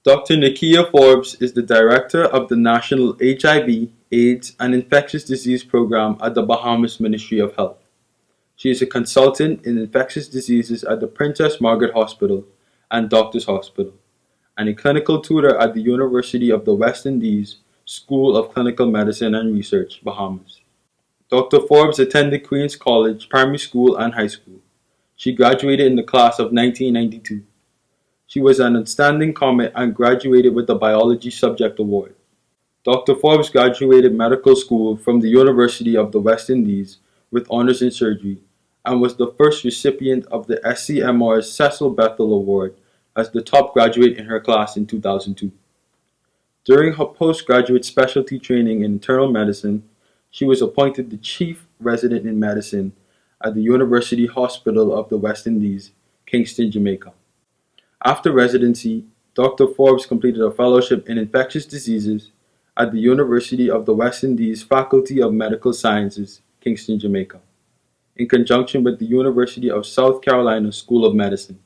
Dr. Nikkiah Forbes is the Director of the National HIV, AIDS, and Infectious Disease Program at the Bahamas Ministry of Health. She is a consultant in infectious diseases at the Princess Margaret Hospital and Doctors Hospital, and a clinical tutor at the University of the West Indies School of Clinical Medicine and Research, Bahamas. Dr. Forbes attended Queens College Primary School and High School. She graduated in the class of 1992. She was an outstanding comet and graduated with the Biology Subject Award. Dr. Forbes graduated medical school from the University of the West Indies with honors in surgery and was the first recipient of the SCMR's Cecil Bethel Award as the top graduate in her class in 2002. During her postgraduate specialty training in internal medicine, she was appointed the Chief Resident in Medicine at the University Hospital of the West Indies, Kingston, Jamaica. After residency, Dr. Forbes completed a fellowship in infectious diseases at the University of the West Indies Faculty of Medical Sciences, Kingston, Jamaica, in conjunction with the University of South Carolina School of Medicine.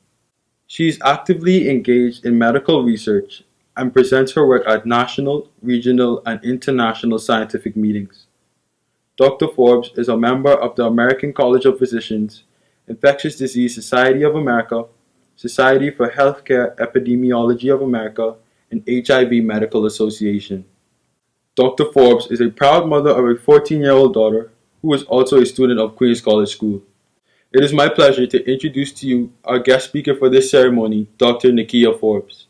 She is actively engaged in medical research and presents her work at national, regional, and international scientific meetings. Dr. Forbes is a member of the American College of Physicians, Infectious Disease Society of America, Society for Healthcare Epidemiology of America, and HIV Medical Association. Dr. Forbes is a proud mother of a 14-year-old daughter who is also a student of Queens College School. It is my pleasure to introduce to you our guest speaker for this ceremony, Dr. Nikkiah Forbes.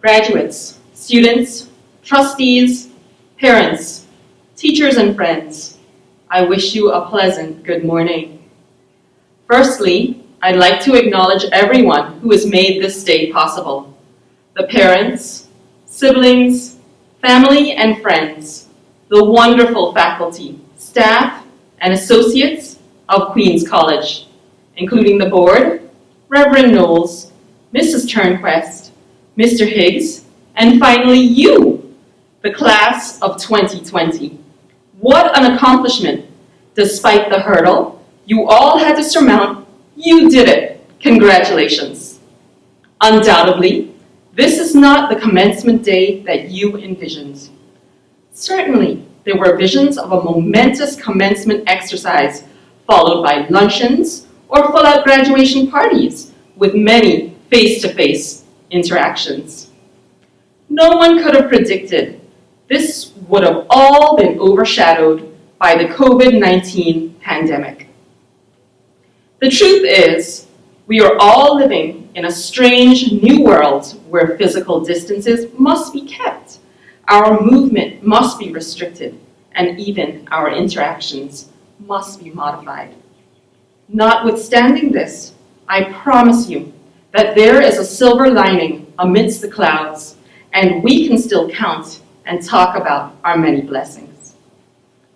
Graduates, students, trustees, parents, teachers, and friends, I wish you a pleasant good morning. Firstly, I'd like to acknowledge everyone who has made this day possible. The parents, siblings, family, and friends, the wonderful faculty, staff, and associates of Queens College, including the board, Reverend Knowles, Mrs. Turnquest, Mr. Higgs, and finally you, the class of 2020. What an accomplishment! Despite the hurdle you all had to surmount, you did it. Congratulations. Undoubtedly, this is not the commencement day that you envisioned. Certainly, there were visions of a momentous commencement exercise followed by luncheons or full-out graduation parties with many face-to-face interactions. No one could have predicted this would have all been overshadowed by the COVID-19 pandemic. The truth is, we are all living in a strange new world where physical distances must be kept, our movement must be restricted, and even our interactions must be modified. Notwithstanding this, I promise you that there is a silver lining amidst the clouds, and we can still count and talk about our many blessings.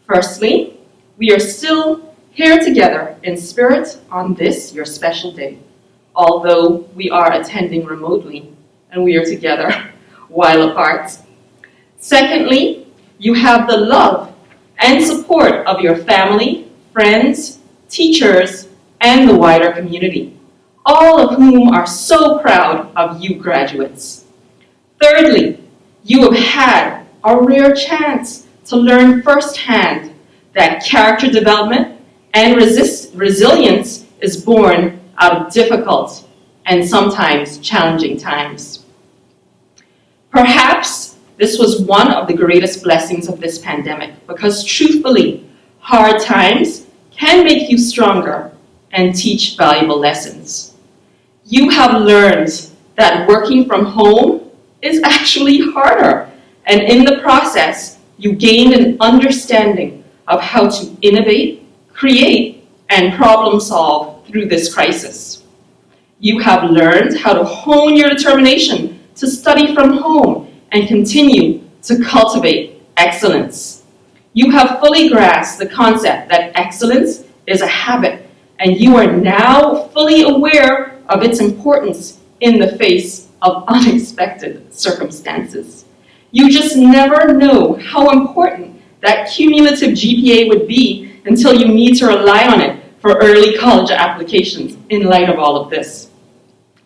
Firstly, we are still here together in spirit on this, your special day, although we are attending remotely and we are together while apart. Secondly, you have the love and support of your family, friends, teachers, and the wider community, all of whom are so proud of you graduates. Thirdly, you have had a rare chance to learn firsthand that character development and resilience is born out of difficult and sometimes challenging times. Perhaps this was one of the greatest blessings of this pandemic because truthfully, hard times can make you stronger and teach valuable lessons. You have learned that working from home is actually harder, and in the process, you gained an understanding of how to innovate, create, and problem solve through this crisis. You have learned how to hone your determination to study from home and continue to cultivate excellence. You have fully grasped the concept that excellence is a habit, and you are now fully aware of its importance in the face of unexpected circumstances. You just never know how important that cumulative GPA would be until you need to rely on it for early college applications in light of all of this.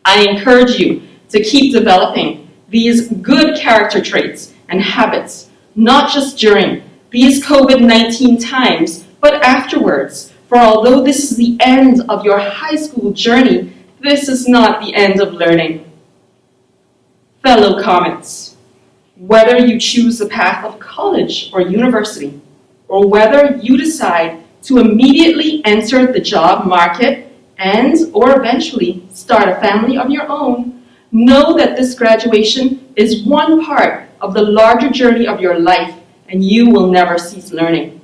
I encourage you to keep developing these good character traits and habits, not just during these COVID-19 times, but afterwards. For although this is the end of your high school journey, this is not the end of learning. Fellow Comets, whether you choose the path of college or university, or whether you decide to immediately enter the job market and or eventually start a family of your own, know that this graduation is one part of the larger journey of your life, and you will never cease learning.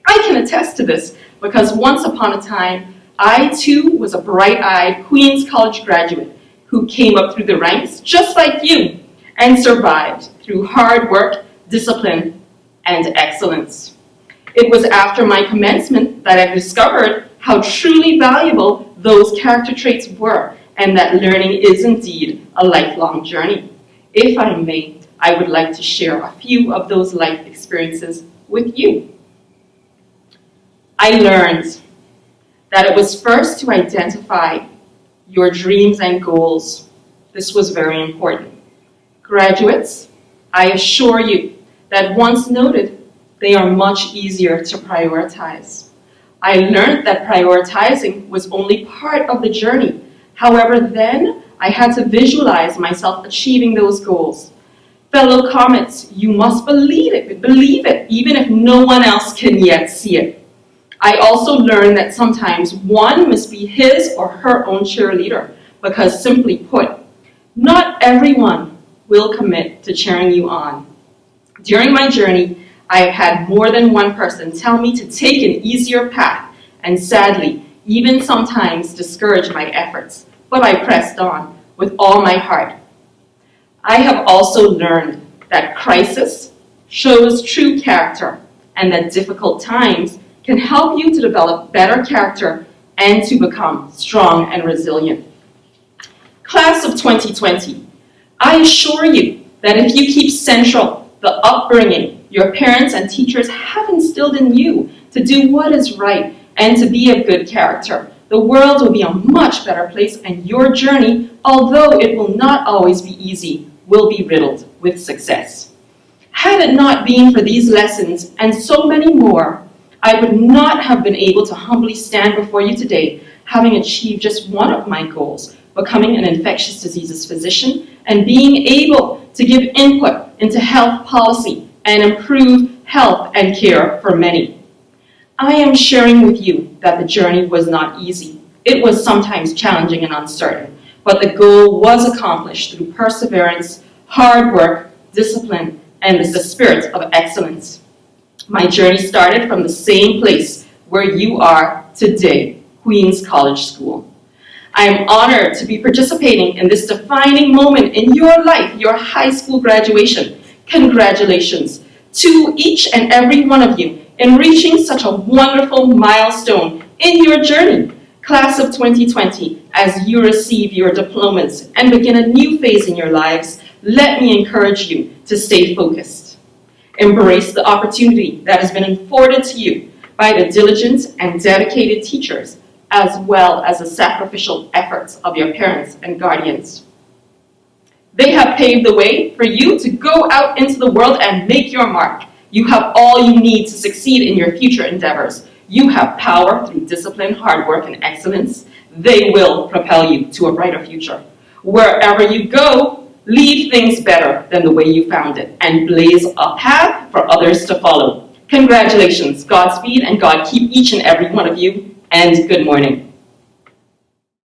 I can attest to this because once upon a time, I too was a bright-eyed Queen's College graduate who came up through the ranks just like you and survived through hard work, discipline, and excellence. It was after my commencement that I discovered how truly valuable those character traits were and that learning is indeed a lifelong journey. If I may, I would like to share a few of those life experiences with you. I learned that it was first to identify your dreams and goals. This was very important. Graduates, I assure you that once noted, they are much easier to prioritize. I learned that prioritizing was only part of the journey. However, then I had to visualize myself achieving those goals. Fellow Comets, you must believe it, even if no one else can yet see it. I also learned that sometimes one must be his or her own cheerleader, because simply put, not everyone will commit to cheering you on. During my journey, I have had more than one person tell me to take an easier path, and sadly, even sometimes discourage my efforts, but I pressed on with all my heart. I have also learned that crisis shows true character, and that difficult times can help you to develop better character and to become strong and resilient. Class of 2020, I assure you that if you keep central the upbringing your parents and teachers have instilled in you to do what is right and to be of good character, the world will be a much better place, and your journey, although it will not always be easy, will be riddled with success. Had it not been for these lessons and so many more, I would not have been able to humbly stand before you today, having achieved just one of my goals, becoming an infectious diseases physician and being able to give input into health policy and improve health and care for many. I am sharing with you that the journey was not easy. It was sometimes challenging and uncertain, but the goal was accomplished through perseverance, hard work, discipline, and the spirit of excellence. My journey started from the same place where you are today, Queen's College School. I am honored to be participating in this defining moment in your life, your high school graduation. Congratulations to each and every one of you in reaching such a wonderful milestone in your journey. Class of 2020, as you receive your diplomas and begin a new phase in your lives, let me encourage you to stay focused. Embrace the opportunity that has been afforded to you by the diligent and dedicated teachers, as well as the sacrificial efforts of your parents and guardians. They have paved the way for you to go out into the world and make your mark. You have all you need to succeed in your future endeavors. You have power through discipline, hard work, and excellence. They will propel you to a brighter future. Wherever you go, leave things better than the way you found it and blaze a path for others to follow. Congratulations, Godspeed, and God keep each and every one of you, and good morning.